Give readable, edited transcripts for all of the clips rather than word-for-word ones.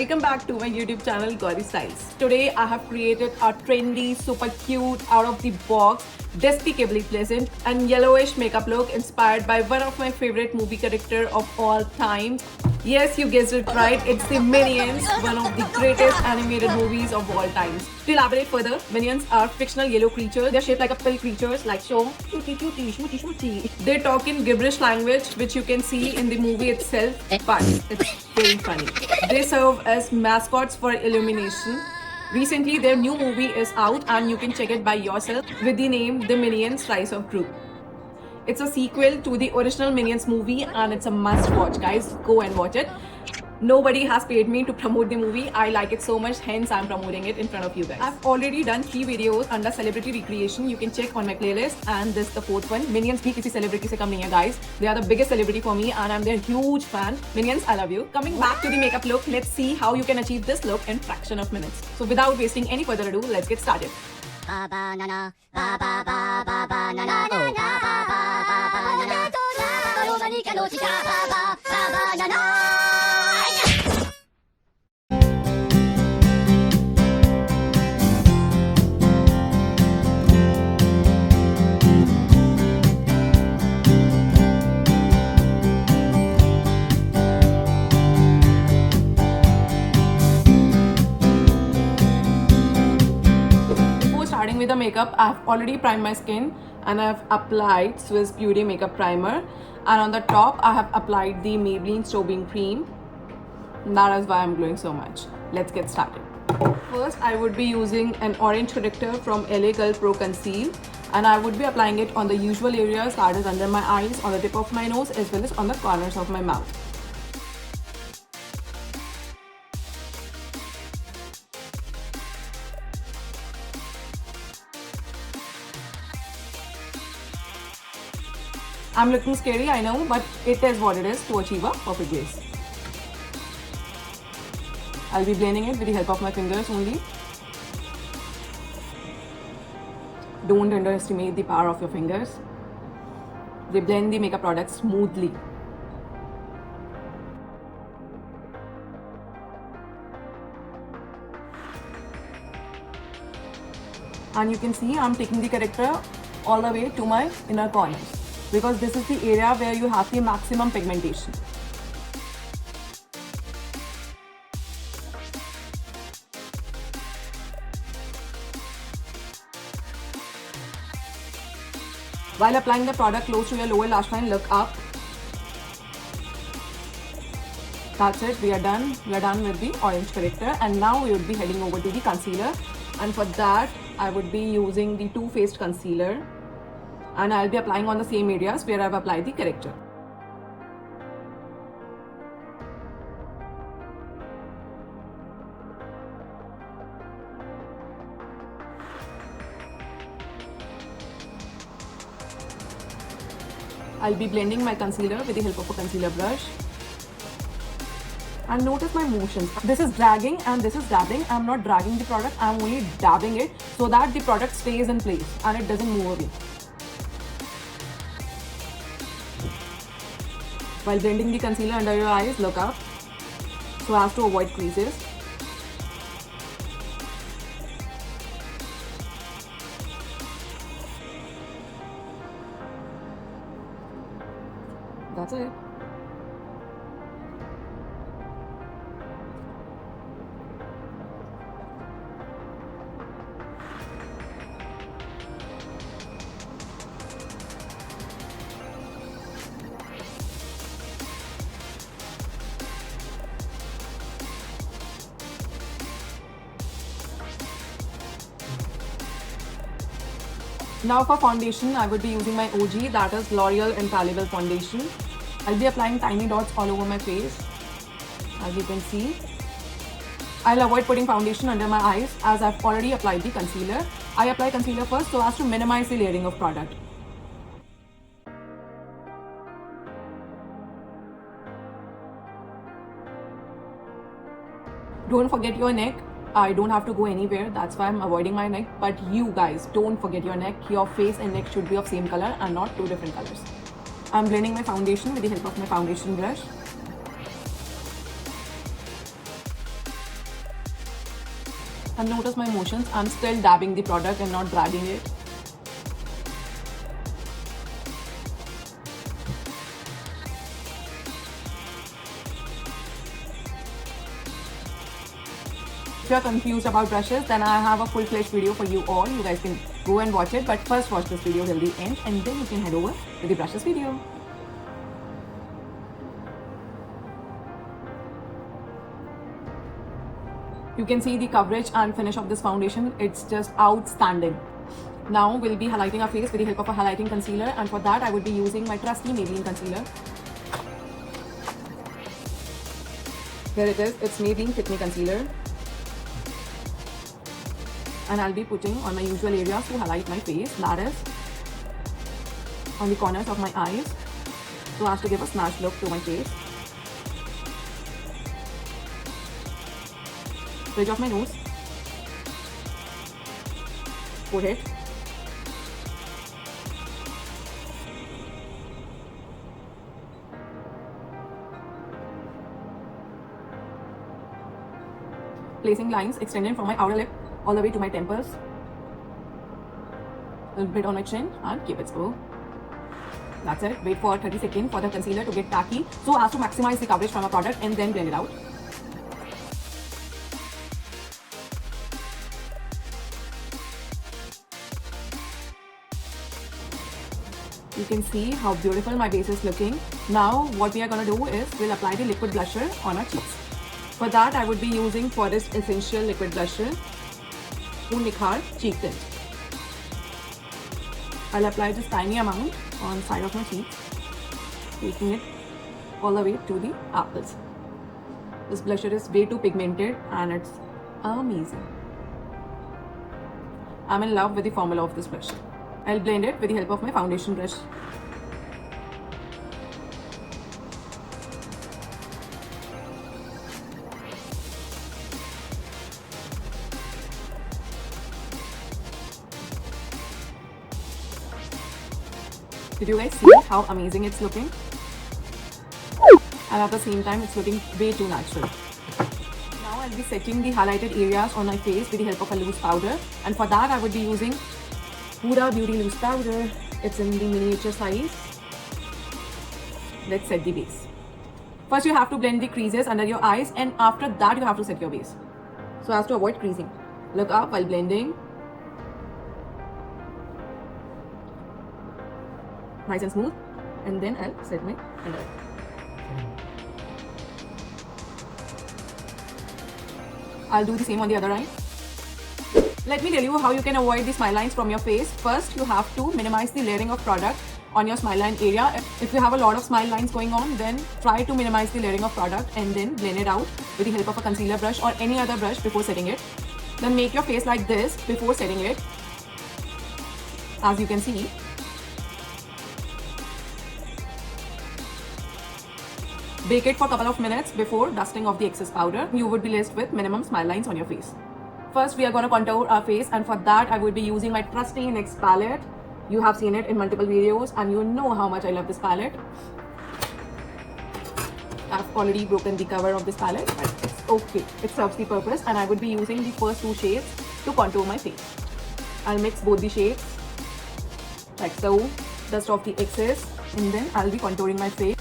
Welcome back to my YouTube channel Gauri Styles. Today I have created a trendy, super cute, out of the box, despicably pleasant and yellowish makeup look inspired by one of my favorite movie character of all time. Yes, you guessed it right, it's the Minions, one of the greatest animated movies of all time. To elaborate further, Minions are fictional yellow creatures. They're shaped like a pill creatures, like so cutie cutie shmooty shmooty. They talk in gibberish language, which you can see in the movie itself, but it's very funny. They serve as mascots for Illumination. Recently, their new movie is out and you can check it by yourself with the name The Minions Rise of Gru. It's a sequel to the original Minions movie and it's a must watch, guys. Go and watch it. Nobody has paid me to promote the movie. I like it so much, hence I'm promoting it in front of you guys. I've already done 3 videos under celebrity recreation. You can check on my playlist, and this is the 4th one. Minions bhi kisi celebrity se kam nahi hai, guys. They are the biggest celebrity for me and I'm their huge fan. Minions, I love you. Coming back to the makeup look, let's see how you can achieve this look in fraction of minutes. So without wasting any further ado, let's get started. Starting with the makeup, I've already primed my skin and I've applied Swiss Beauty makeup primer, and on the top I have applied the Maybelline Strobing cream. That is why I'm glowing so much. Let's get started. First, I would be using an orange corrector from LA Girl Pro Conceal, and I would be applying it on the usual areas, that is under my eyes, on the tip of my nose, as well as on the corners of my mouth. I'm looking scary, I know, but it is what it is to achieve a perfect base. I'll be blending it with the help of my fingers only. Don't underestimate the power of your fingers. They blend the makeup product smoothly. And you can see I'm taking the corrector all the way to my inner corners, because this is the area where you have the maximum pigmentation. While applying the product close to your lower lash line, look up. That's it, we are done. We are done with the orange corrector, and now we would be heading over to the concealer. And for that, I would be using the Too Faced concealer, and I'll be applying on the same areas where I've applied the corrector. I'll be blending my concealer with the help of a concealer brush. And notice my motions. This is dragging and this is dabbing. I'm not dragging the product, I'm only dabbing it so that the product stays in place and it doesn't move away. While blending the concealer under your eyes, look up so as to avoid creases. That's it. Now for foundation, I would be using my OG, that is L'Oreal Infallible Foundation. I'll be applying tiny dots all over my face, as you can see. I'll avoid putting foundation under my eyes as I've already applied the concealer. I apply concealer first so as to minimize the layering of product. Don't forget your neck. I don't have to go anywhere, that's why I'm avoiding my neck. But you guys, don't forget your neck. Your face and neck should be of same color and not two different colors. I'm blending my foundation with the help of my foundation brush. And notice my motions. I'm still dabbing the product and not dragging it. If you're confused about brushes, then I have a full-fledged video for you all. You guys can go and watch it, but first watch this video till the end and then you can head over to the brushes video. You can see the coverage and finish of this foundation. It's just outstanding. Now we'll be highlighting our face with the help of a highlighting concealer, and for that I would be using my trusty Maybelline concealer. Here it is, it's Maybelline Fit Me Concealer. And I'll be putting on my usual areas to highlight my face, that is on the corners of my eyes, so as to give a snatched look to my face. Bridge of my nose, forehead, placing lines extending from my outer lip all the way to my temples, a little bit on my chin, and keep it slow. That's it. Wait for 30 seconds for the concealer to get tacky so as to maximize the coverage from a product, and then blend it out. You can see how beautiful my base is looking. Now what we are going to do is we'll apply the liquid blusher on our cheeks. For that I would be using Forest Essential Liquid Blusher to Nikhar Cheek Tint. I'll apply just tiny amount on side of my cheeks, taking it all the way to the apples. This blusher is way too pigmented and it's amazing. I'm in love with the formula of this blusher. I'll blend it with the help of my foundation brush. Did you guys see how amazing it's looking? And at the same time, it's looking way too natural. Now I'll be setting the highlighted areas on my face with the help of a loose powder. And for that, I would be using Huda Beauty Loose Powder. It's in the miniature size. Let's set the base. First, you have to blend the creases under your eyes, and after that, you have to set your base so as to avoid creasing. Look up while blending. Nice and smooth. And then I'll set my under eye. I'll do the same on the other eye. Let me tell you how you can avoid the smile lines from your face. First, you have to minimize the layering of product on your smile line area. If you have a lot of smile lines going on, then try to minimize the layering of product and then blend it out with the help of a concealer brush or any other brush before setting it. Then make your face like this before setting it, as you can see. Bake it for a couple of minutes before dusting off the excess powder. You would be left with minimum smile lines on your face. First, we are going to contour our face, and for that I will be using my trusty NYX palette. You have seen it in multiple videos and you know how much I love this palette. I've already broken the cover of this palette, but it's okay. It serves the purpose, and I would be using the first two shades to contour my face. I'll mix both the shades like so, dust off the excess, and then I'll be contouring my face.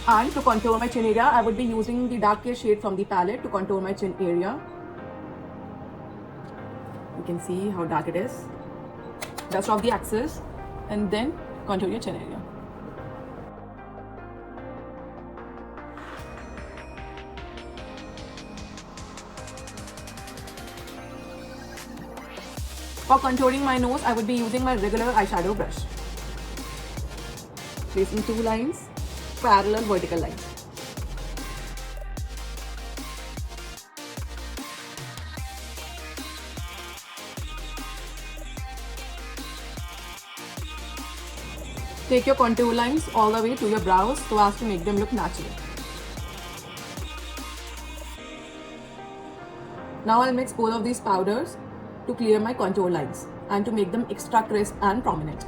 And to contour my chin area, I would be using the darker shade from the palette to contour my chin area. You can see how dark it is. Dust off the excess and then contour your chin area. For contouring my nose, I would be using my regular eyeshadow brush. Placing 2 lines, parallel vertical lines. Take your contour lines all the way to your brows so as to make them look natural. Now I'll mix both of these powders to clear my contour lines and to make them extra crisp and prominent.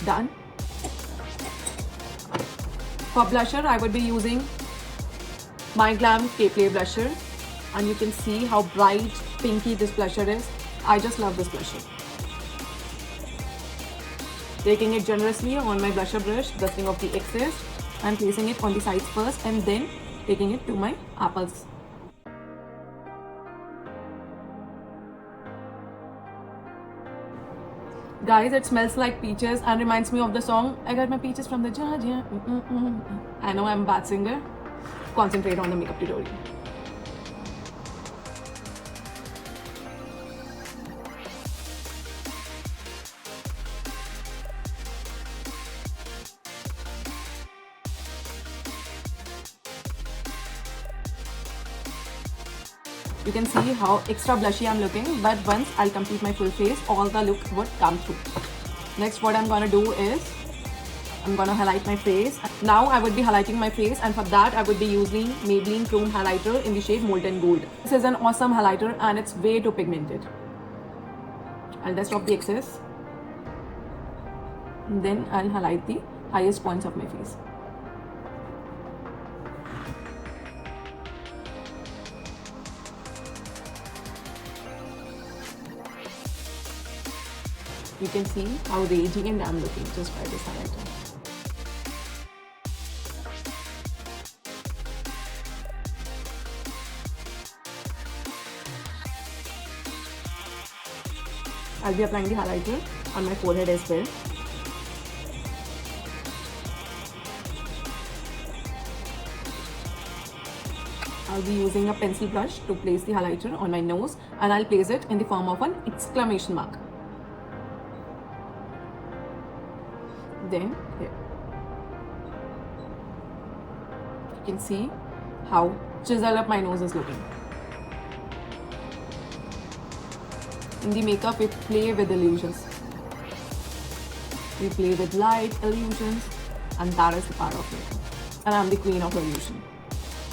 Done. For blusher, I would be using my Glam K-Play blusher, and you can see how bright pinky this blusher is. I just love this blusher. Taking it generously on my blusher brush, dusting off the excess and placing it on the sides first and then taking it to my apples. Guys, it smells like peaches and reminds me of the song I Got My Peaches from the Georgia. I know I'm a bad singer. Concentrate on the makeup tutorial. You can see how extra blushy I'm looking, but once I'll complete my full face, all the look would come through. Next, what I'm gonna do is, I'm gonna highlight my face. Now I would be highlighting my face, and for that I would be using Maybelline Chrome Highlighter in the shade Molten Gold. This is an awesome highlighter and it's way too pigmented. I'll dust off the excess. And then I'll highlight the highest points of my face. You can see how radiant I'm looking just by this highlighter. I'll be applying the highlighter on my forehead as well. I'll be using a pencil brush to place the highlighter on my nose, and I'll place it in the form of an exclamation mark. Then here. You can see how chiseled up my nose is looking. In the makeup, we play with illusions. We play with light, illusions, and that is the power of makeup. And I'm the queen of illusion.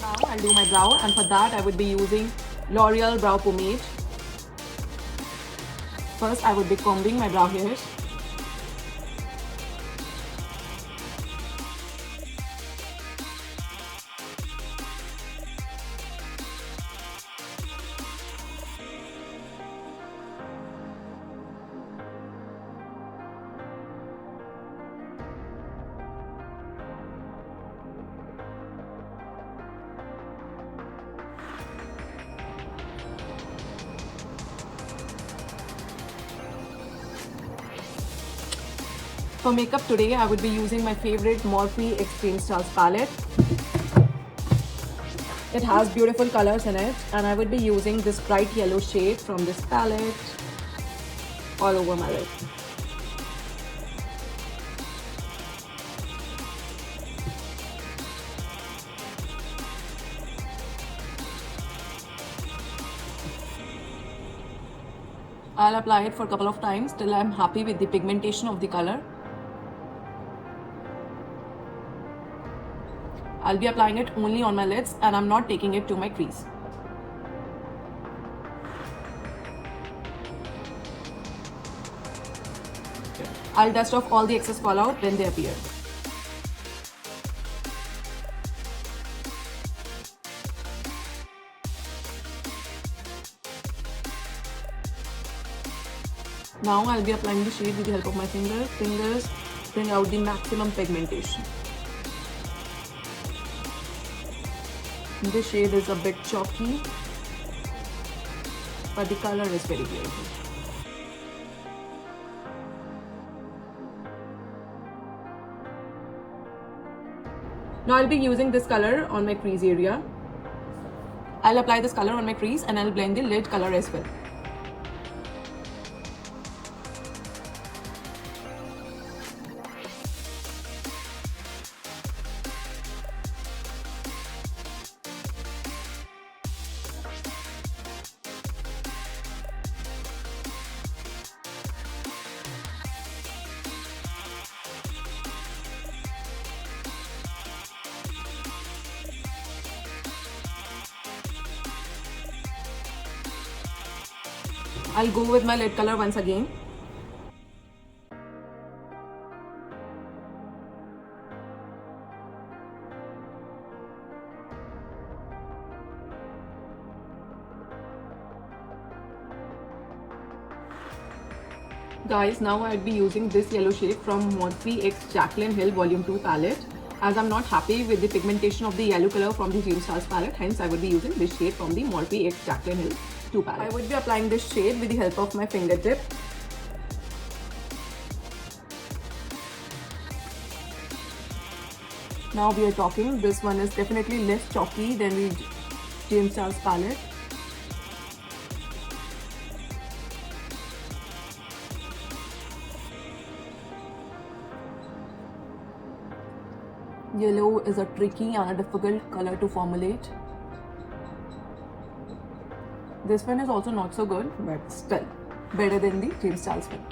Now I'll do my brow, and for that I would be using L'Oreal Brow Pomade. First, I would be combing my brow hairs. For makeup today, I would be using my favorite Morphe Extreme Stars palette. It has beautiful colors in it, and I would be using this bright yellow shade from this palette all over my lid. I'll apply it for a couple of times till I'm happy with the pigmentation of the color. I'll be applying it only on my lids, and I'm not taking it to my crease. I'll dust off all the excess fallout when they appear. Now I'll be applying the shade with the help of my fingers. Fingers bring out the maximum pigmentation. This shade is a bit chalky, but the color is very beautiful. Now I'll be using this color on my crease area. I'll apply this color on my crease and I'll blend the lid color as well. I'll go with my lid color once again. Guys, now I'd be using this yellow shade from Morphe X Jaclyn Hill Volume 2 palette. As I'm not happy with the pigmentation of the yellow color from the Dreamstars palette, hence I would be using this shade from the Morphe X Jaclyn Hill 2 palette. I would be applying this shade with the help of my fingertip. Now we are talking. This one is definitely less chalky than the Dreamstars palette. Yellow is a tricky and a difficult color to formulate. This one is also not so good, but still better than the Dreamstars one.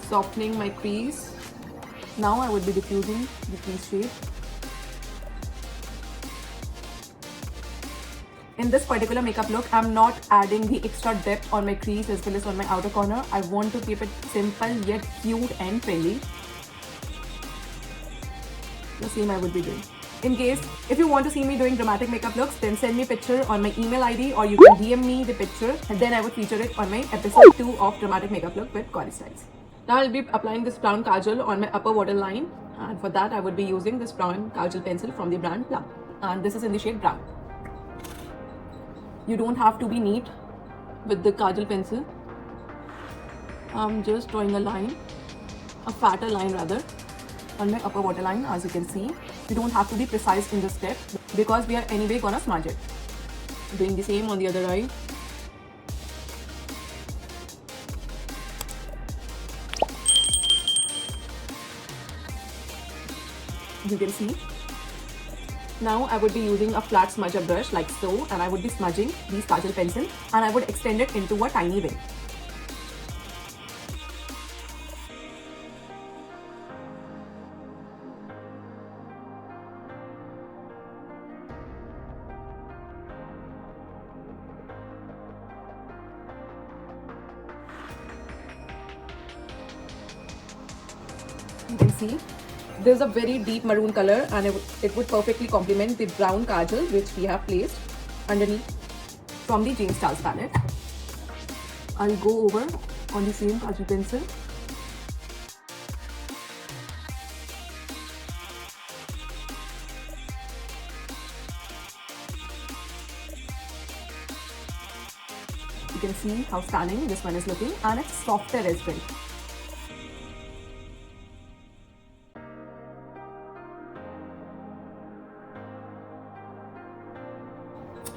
Softening my crease. Now I would be diffusing the crease shade. In this particular makeup look, I'm not adding the extra depth on my crease as well as on my outer corner. I want to keep it simple yet cute and trendy. The same I would be doing. In case if you want to see me doing dramatic makeup looks, then send me a picture on my email ID or you can DM me the picture and then I would feature it on my episode 2 of Dramatic Makeup Look with Gauri Styles. Now I'll be applying this brown kajal on my upper waterline, and for that I would be using this brown kajal pencil from the brand Plum, and this is in the shade brown. You don't have to be neat with the kajal pencil. I'm just drawing a line, a fatter line rather, on my upper waterline. As you can see, you don't have to be precise in this step because we are anyway gonna smudge it. Doing the same on the other eye. You can see. Now I would be using a flat smudger brush like so, and I would be smudging these kajal pencil and I would extend it into a tiny wing. You can see there's a very deep maroon color and it would perfectly complement the brown kajal which we have placed underneath from the Dreamstars palette. I'll go over on the same kajal pencil. You can see how stunning this one is looking, and it's softer as well.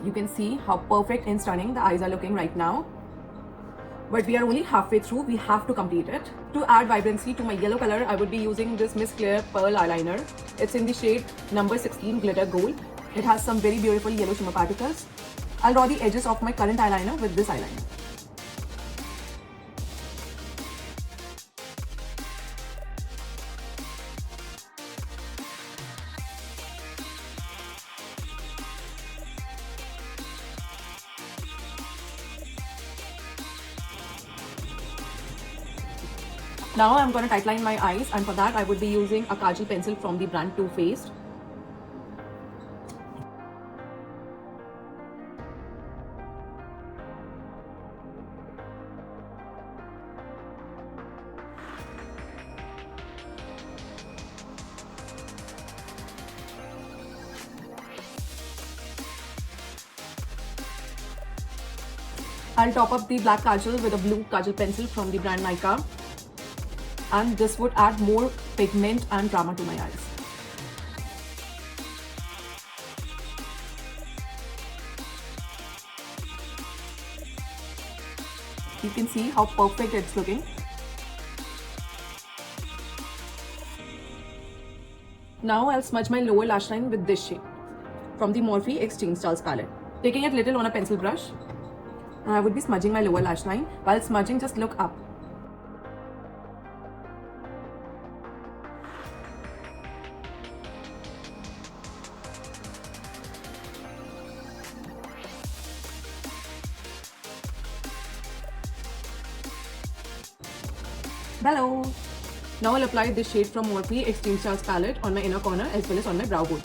You can see how perfect and stunning the eyes are looking right now. But we are only halfway through, we have to complete it. To add vibrancy to my yellow color, I would be using this Miss Claire Pearl eyeliner. It's in the shade number 16 Glitter Gold. It has some very beautiful yellow shimmer particles. I'll draw the edges of my current eyeliner with this eyeliner. Now I'm going to tightline my eyes, and for that I would be using a kajal pencil from the brand Too Faced. I'll top up the black kajal with a blue kajal pencil from the brand Nykaa. And this would add more pigment and drama to my eyes. You can see how perfect it's looking. Now I'll smudge my lower lash line with this shade from the Morphe X Teen Styles palette. Taking it little on a pencil brush, and I would be smudging my lower lash line. While smudging, just look up. Bello! Now I'll apply this shade from Morphe X Teen Styles palette on my inner corner as well as on my brow bone.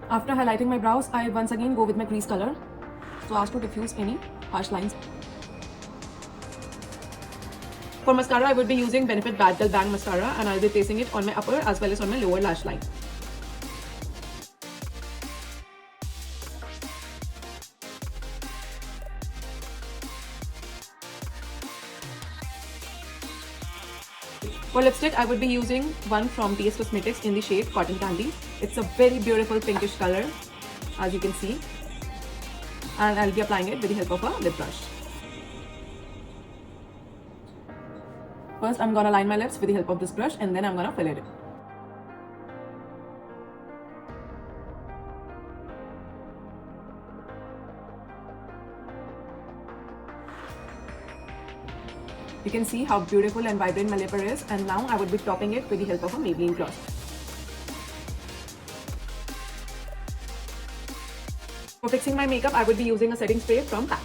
After highlighting my brows, I once again go with my crease color so as to diffuse any harsh lines. For mascara, I would be using Benefit Bad Girl Bang Mascara, and I'll be placing it on my upper as well as on my lower lash line. For lipstick, I would be using one from TS Cosmetics in the shade Cotton Candy. It's a very beautiful pinkish color, as you can see. And I'll be applying it with the help of a lip brush. First, I'm gonna line my lips with the help of this brush, and then I'm gonna fill it in. You can see how beautiful and vibrant my lipper is, and now I would be topping it with the help of a Maybelline gloss. For fixing my makeup, I would be using a setting spray from MAC.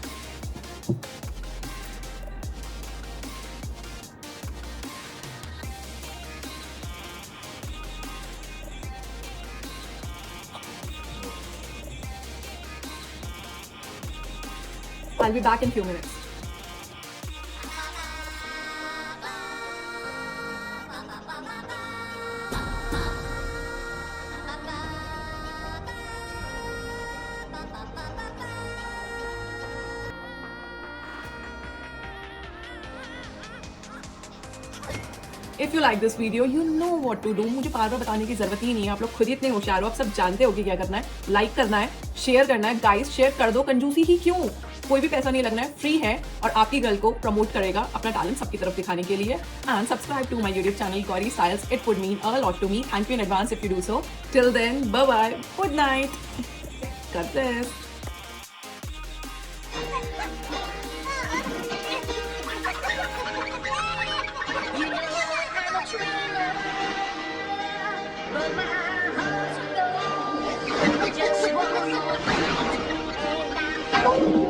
I'll be back in a few minutes. If you like this video, you know what to do. मुझे बार बार बताने की जरूरत ही नहीं है, आप लोग खुद ही इतने होशियार हो, आप सब जानते हो कि क्या करना है. लाइक करना है, शेयर करना है. गाइस, शेयर कर दो, कंजूसी ही क्यों? कोई भी पैसा नहीं लगना है, फ्री है और आपकी गर्ल को प्रमोट करेगा अपना टैलेंट सबकी तरफ दिखाने के लिए. And subscribe to my YouTube channel Gauri styles. It would mean a lot to me. Thank you in advance if you do so. Till then, bye bye, good night. God bless. But my heart's a gold. Just one more night, and I'm